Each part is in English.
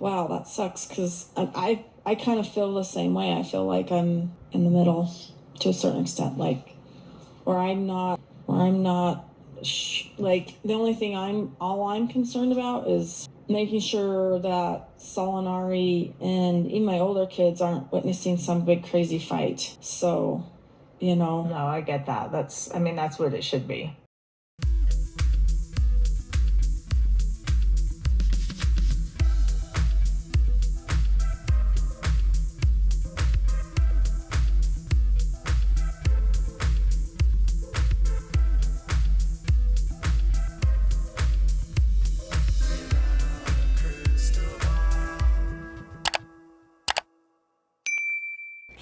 Wow, that sucks because I kind of feel the same way. I feel like I'm in the middle to a certain extent, like where I'm not like the only thing I'm concerned about is making sure that Solinari and even my older kids aren't witnessing some big crazy fight. So, No, I get that. That's what it should be.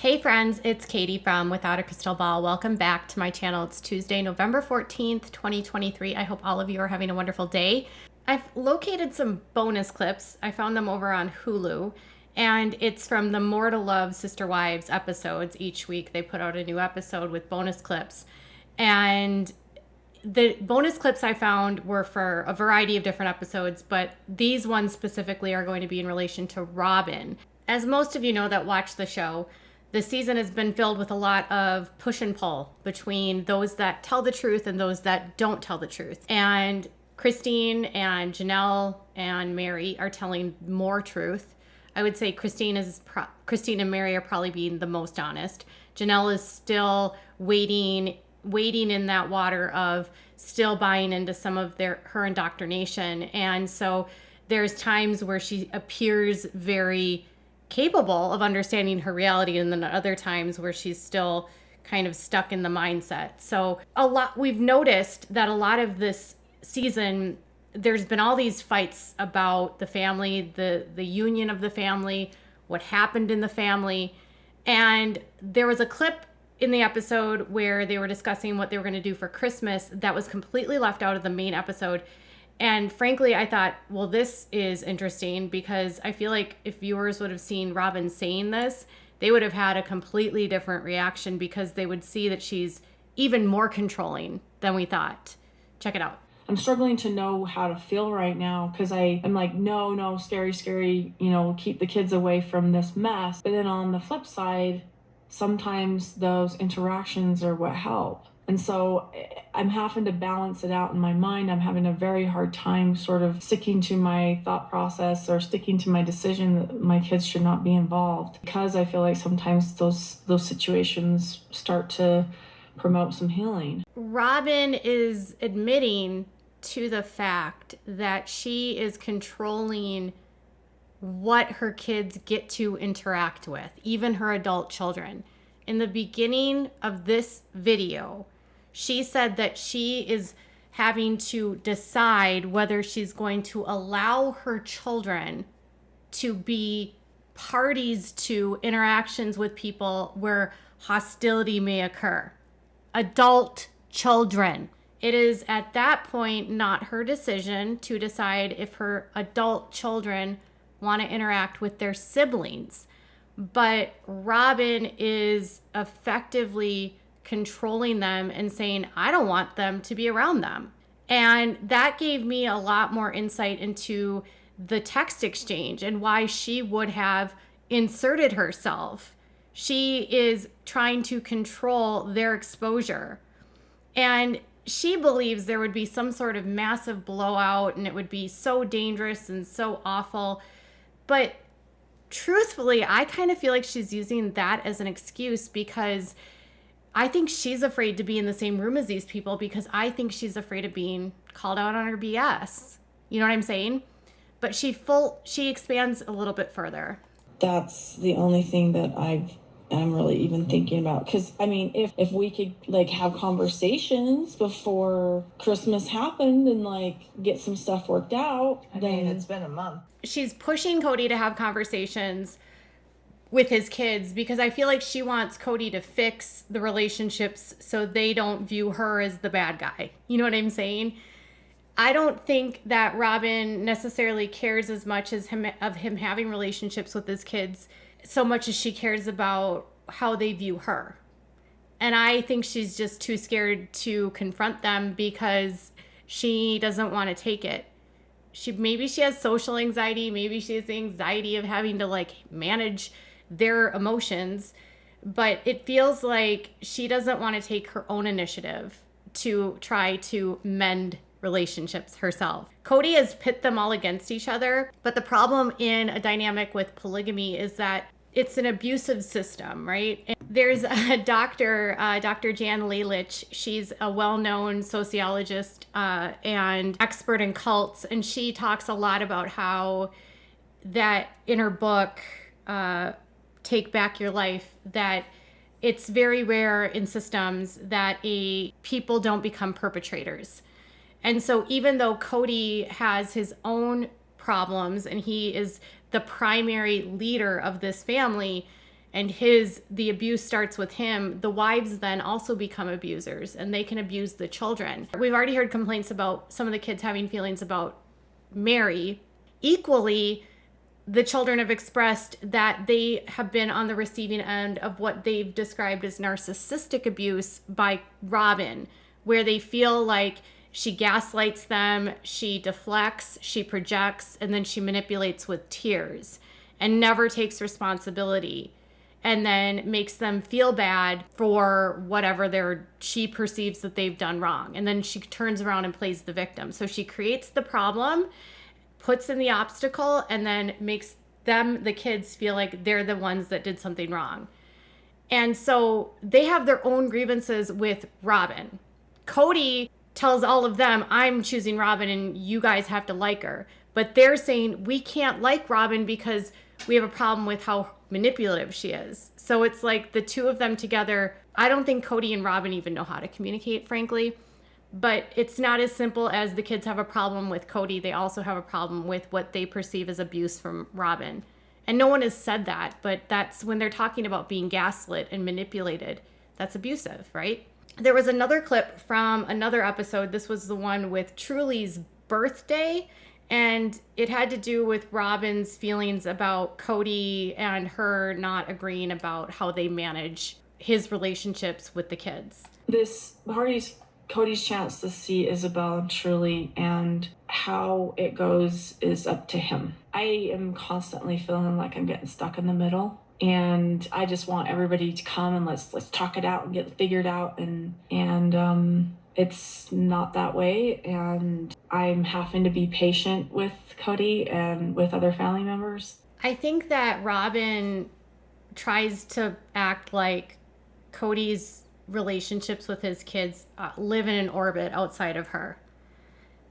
Hey friends, it's Katie from Without a Crystal Ball. Welcome back to my channel. It's Tuesday, November 14th, 2023. I hope all of you are having a wonderful day. I've located some bonus clips. I found them over on Hulu, and it's from the More to Love Sister Wives episodes. Each week they put out a new episode with bonus clips. And the bonus clips I found were for a variety of different episodes, but these ones specifically are going to be in relation to Robyn. As most of you know that watch the show, the season has been filled with a lot of push and pull between those that tell the truth and those that don't tell the truth. And Christine and Janelle and Mary are telling more truth. I would say Christine and Mary are probably being the most honest. Janelle is still wading in that water of still buying into some of her indoctrination. And so there's times where she appears very capable of understanding her reality, and then other times where she's still kind of stuck in the mindset. So we've noticed that a lot of this season, there's been all these fights about the family, the union of the family, what happened in the family. And there was a clip in the episode where they were discussing what they were going to do for Christmas that was completely left out of the main episode. And frankly, I thought, well, this is interesting because I feel like if viewers would have seen Robyn saying this, they would have had a completely different reaction because they would see that she's even more controlling than we thought. Check it out. I'm struggling to know how to feel right now because I'm like, no, scary, keep the kids away from this mess. But then on the flip side, sometimes those interactions are what help. And so I'm having to balance it out in my mind. I'm having a very hard time sort of sticking to my thought process or sticking to my decision that my kids should not be involved, because I feel like sometimes those situations start to promote some healing. Robyn is admitting to the fact that she is controlling what her kids get to interact with, even her adult children. In the beginning of this video, she said that she is having to decide whether she's going to allow her children to be parties to interactions with people where hostility may occur. Adult children. It is at that point not her decision to decide if her adult children want to interact with their siblings. But Robyn is effectively controlling them and saying, I don't want them to be around them. And that gave me a lot more insight into the text exchange and why she would have inserted herself. She is trying to control their exposure. And she believes there would be some sort of massive blowout and it would be so dangerous and so awful. But truthfully, I kind of feel like she's using that as an excuse because I think she's afraid to be in the same room as these people because I think she's afraid of being called out on her BS. You know what I'm saying? But she expands a little bit further. That's the only thing that I'm really even thinking about. Because, if we could, have conversations before Christmas happened and, get some stuff worked out, then it's been a month. She's pushing Kody to have conversations with his kids because I feel like she wants Kody to fix the relationships so they don't view her as the bad guy. You know what I'm saying? I don't think that Robyn necessarily cares as much as him having relationships with his kids so much as she cares about how they view her. And I think she's just too scared to confront them because she doesn't want to take it. maybe she has social anxiety, maybe she has the anxiety of having to like manage their emotions, but it feels like she doesn't want to take her own initiative to try to mend relationships herself. Kody has pit them all against each other, but the problem in a dynamic with polygamy is that it's an abusive system, right? And there's a doctor, Dr. Jan Lelich. She's a well-known sociologist and expert in cults, and she talks a lot about how that in her book, Take Back Your Life, that it's very rare in systems that people don't become perpetrators. And so even though Kody has his own problems and he is the primary leader of this family and the abuse starts with him, the wives then also become abusers and they can abuse the children. We've already heard complaints about some of the kids having feelings about Mary. Equally, the children have expressed that they have been on the receiving end of what they've described as narcissistic abuse by Robyn, where they feel like she gaslights them, she deflects, she projects, and then she manipulates with tears and never takes responsibility and then makes them feel bad for whatever she perceives that they've done wrong. And then she turns around and plays the victim. So she creates the problem, puts in the obstacle, and then makes the kids, feel like they're the ones that did something wrong. And so they have their own grievances with Robyn. Kody tells all of them, I'm choosing Robyn and you guys have to like her. But they're saying, we can't like Robyn because we have a problem with how manipulative she is. So it's like the two of them together. I don't think Kody and Robyn even know how to communicate, frankly. But it's not as simple as the kids have a problem with Kody. They also have a problem with what they perceive as abuse from Robyn. And no one has said that, but that's when they're talking about being gaslit and manipulated. That's abusive, right? There was another clip from another episode. This was the one with Truly's birthday. And it had to do with Robyn's feelings about Kody and her not agreeing about how they manage his relationships with the kids. This Kody's chance to see Isabel and Truly, and how it goes is up to him. I am constantly feeling like I'm getting stuck in the middle, and I just want everybody to come and let's talk it out and get it figured out, and it's not that way, and I'm having to be patient with Kody and with other family members. I think that Robyn tries to act like Kody's relationships with his kids live in an orbit outside of her.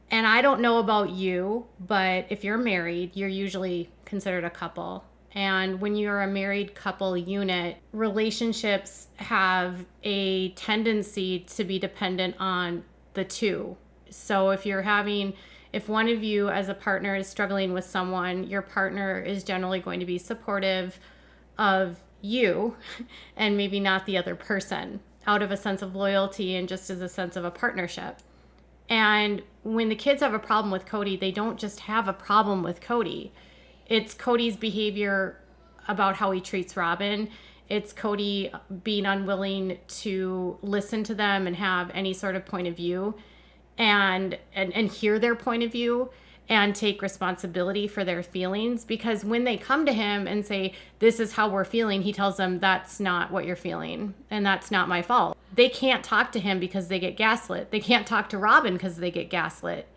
And I don't know about you, but if you're married, you're usually considered a couple. And when you're a married couple unit, relationships have a tendency to be dependent on the two. So if one of you as a partner is struggling with someone, your partner is generally going to be supportive of you and maybe not the other person, out of a sense of loyalty and just as a sense of a partnership. And when the kids have a problem with Kody, they don't just have a problem with Kody. It's Kody's behavior about how he treats Robyn. It's Kody being unwilling to listen to them and have any sort of point of view and hear their point of view and take responsibility for their feelings. Because when they come to him and say, this is how we're feeling, he tells them, that's not what you're feeling and that's not my fault. They can't talk to him because they get gaslit. They can't talk to Robyn because they get gaslit.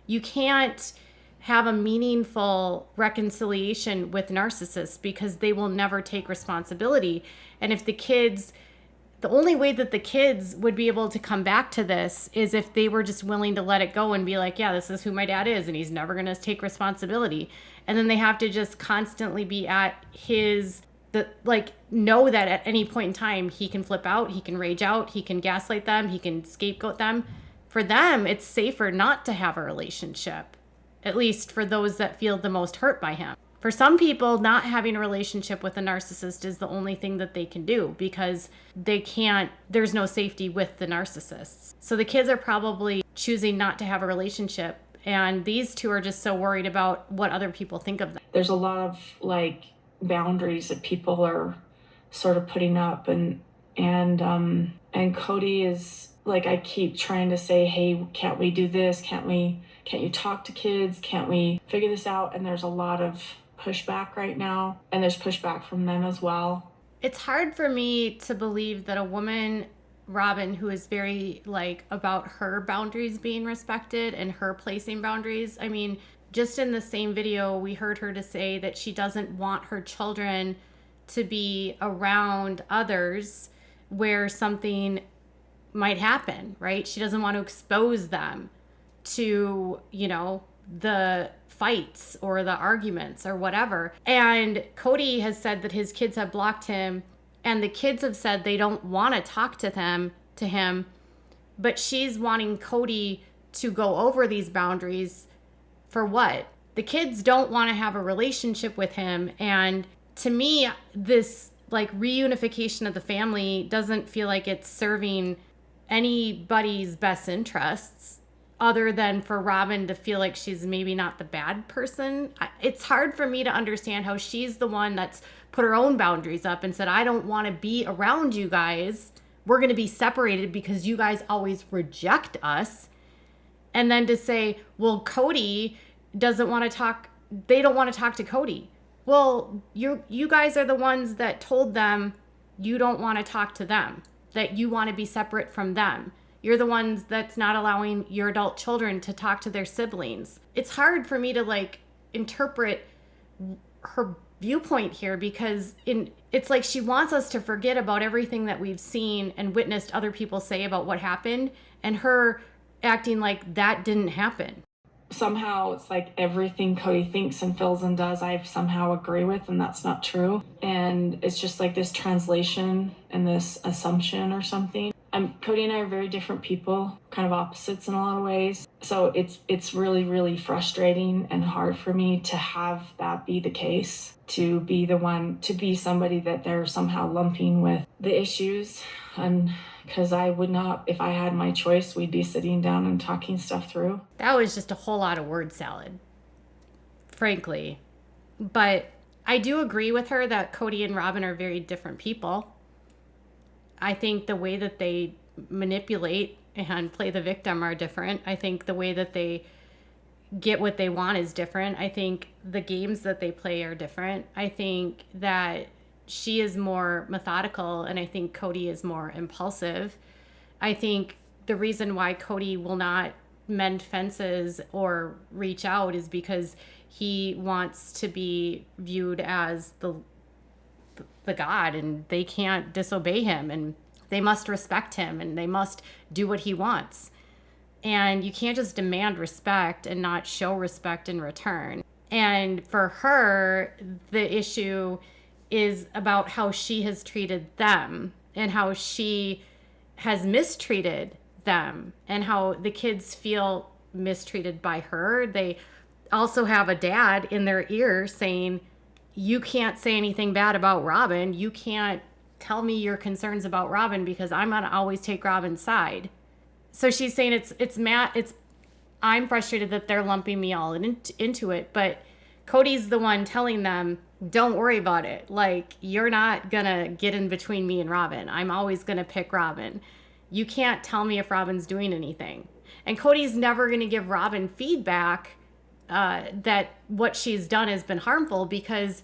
You can't have a meaningful reconciliation with narcissists because they will never take responsibility. And if the only way that the kids would be able to come back to this is if they were just willing to let it go and be like, yeah, this is who my dad is and he's never going to take responsibility. And then they have to just constantly be at know that at any point in time he can flip out, he can rage out, he can gaslight them, he can scapegoat them. For them, it's safer not to have a relationship, at least for those that feel the most hurt by him. For some people, not having a relationship with a narcissist is the only thing that they can do because there's no safety with the narcissists. So the kids are probably choosing not to have a relationship. And these two are just so worried about what other people think of them. There's a lot of boundaries that people are sort of putting up, and Kody is I keep trying to say, hey, can't we do this? Can Can't you talk to kids? Can't we figure this out? And there's a lot of pushback right now, and there's pushback from them as well. It's hard for me to believe that a woman, Robyn, who is very like about her boundaries being respected and her placing boundaries. I mean, just in the same video, we heard her to say that she doesn't want her children to be around others where something might happen, right? She doesn't want to expose them to, you know, the fights or the arguments or whatever. And Kody has said that his kids have blocked him, and the kids have said they don't want to talk to him, but she's wanting Kody to go over these boundaries for what? The kids don't want to have a relationship with him. And to me, this like reunification of the family doesn't feel like it's serving anybody's best interests other than for Robyn to feel like she's maybe not the bad person. It's hard for me to understand how she's the one that's put her own boundaries up and said, I don't want to be around you guys. We're going to be separated because you guys always reject us. And then to say, well, Kody doesn't want to talk. They don't want to talk to Kody. Well, you guys are the ones that told them you don't want to talk to them, that you want to be separate from them. You're the ones that's not allowing your adult children to talk to their siblings. It's hard for me to like interpret her viewpoint here because it's like she wants us to forget about everything that we've seen and witnessed other people say about what happened, and her acting like that didn't happen. Somehow it's like everything Kody thinks and feels and does, I somehow agree with, and that's not true. And it's just like this translation and this assumption or something. Kody and I are very different people, kind of opposites in a lot of ways. So it's really, really frustrating and hard for me to have that be the case, to be the one, to be somebody that they're somehow lumping with the issues. And because I would not, if I had my choice, we'd be sitting down and talking stuff through. That was just a whole lot of word salad, frankly. But I do agree with her that Kody and Robyn are very different people. I think the way that they manipulate and play the victim are different. I think the way that they get what they want is different. I think the games that they play are different. I think that she is more methodical, and I think Kody is more impulsive. I think the reason why Kody will not mend fences or reach out is because he wants to be viewed as the God, and they can't disobey him, and they must respect him, and they must do what he wants. And you can't just demand respect and not show respect in return. And for her, the issue is about how she has treated them and how she has mistreated them and how the kids feel mistreated by her. They also have a dad in their ear saying, you can't say anything bad about Robyn. You can't tell me your concerns about Robyn because I'm going to always take Robyn's side. So she's saying I'm frustrated that they're lumping me all into it, but Kody's the one telling them, don't worry about it. Like, you're not going to get in between me and Robyn. I'm always going to pick Robyn. You can't tell me if Robyn's doing anything. And Kody's never going to give Robyn feedback that what she's done has been harmful, because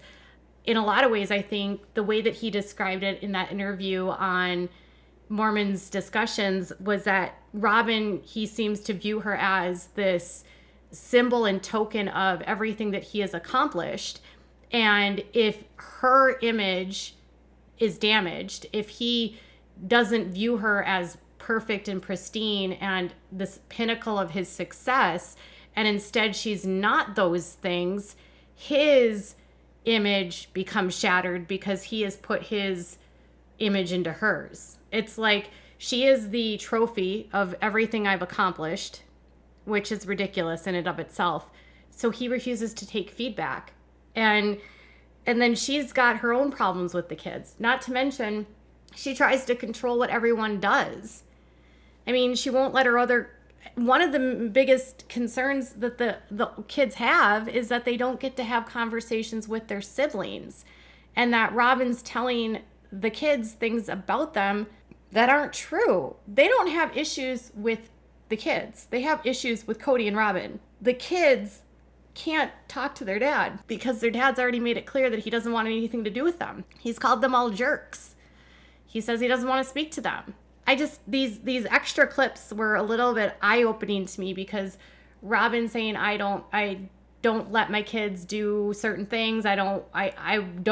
in a lot of ways, I think the way that he described it in that interview on Mormon's Discussions was that Robyn, he seems to view her as this symbol and token of everything that he has accomplished. And if her image is damaged, if he doesn't view her as perfect and pristine and this pinnacle of his success, and instead she's not those things, his image becomes shattered because he has put his image into hers. It's like she is the trophy of everything I've accomplished, which is ridiculous in and of itself. So he refuses to take feedback. And then she's got her own problems with the kids. Not to mention, she tries to control what everyone does. I mean, she won't let her other... One of the biggest concerns that the kids have is that they don't get to have conversations with their siblings, and that Robyn's telling the kids things about them that aren't true. They don't have issues with the kids. They have issues with Kody and Robyn. The kids can't talk to their dad because their dad's already made it clear that he doesn't want anything to do with them. He's called them all jerks. He says he doesn't want to speak to them. These extra clips were a little bit eye-opening to me because Robyn saying I don't let my kids do certain things. I don't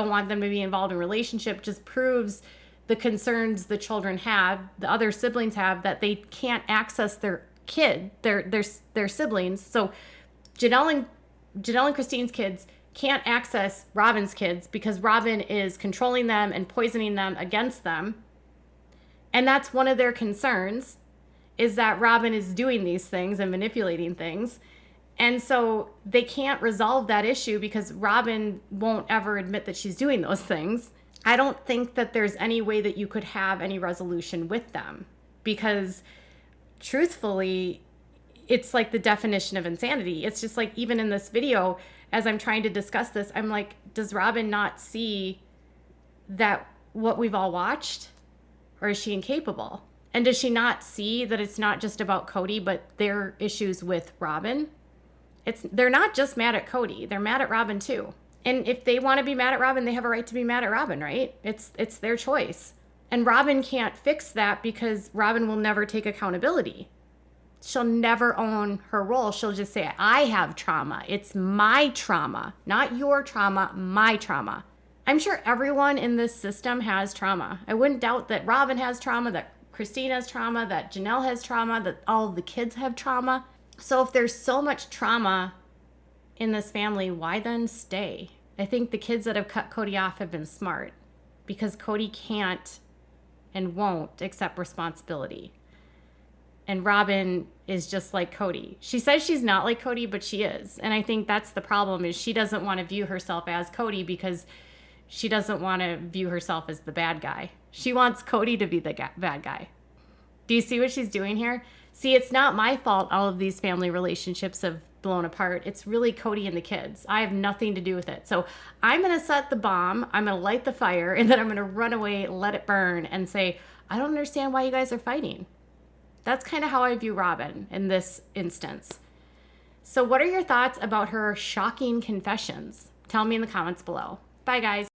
want them to be involved in relationship just proves the concerns the children have, the other siblings have, that they can't access their kid, their siblings. So Janelle and Christine's kids can't access Robyn's kids because Robyn is controlling them and poisoning them against them. And that's one of their concerns, is that Robyn is doing these things and manipulating things. And so they can't resolve that issue because Robyn won't ever admit that she's doing those things. I don't think that there's any way that you could have any resolution with them because truthfully, it's like the definition of insanity. It's just like, even in this video, as I'm trying to discuss this, I'm like, does Robyn not see that what we've all watched, or is she incapable? And does she not see that it's not just about Kody, but their issues with Robyn? They're not just mad at Kody, they're mad at Robyn too. And if they want to be mad at Robyn, they have a right to be mad at Robyn, right? It's their choice. And Robyn can't fix that because Robyn will never take accountability. She'll never own her role. She'll just say, I have trauma. It's my trauma, not your trauma, my trauma. I'm sure everyone in this system has trauma. I wouldn't doubt that Robyn has trauma, that Christine has trauma, that Janelle has trauma, that all of the kids have trauma. So if there's so much trauma in this family, why then stay? I think the kids that have cut Kody off have been smart because Kody can't and won't accept responsibility. And Robyn is just like Kody. She says she's not like Kody, but she is. And I think that's the problem, is she doesn't want to view herself as Kody because she doesn't want to view herself as the bad guy. She wants Kody to be the bad guy. Do you see what she's doing here? See, it's not my fault all of these family relationships have blown apart. It's really Kody and the kids. I have nothing to do with it. So I'm going to set the bomb, I'm going to light the fire, and then I'm going to run away, let it burn, and say, I don't understand why you guys are fighting. That's kind of how I view Robyn in this instance. So what are your thoughts about her shocking confessions? Tell me in the comments below. Bye, guys.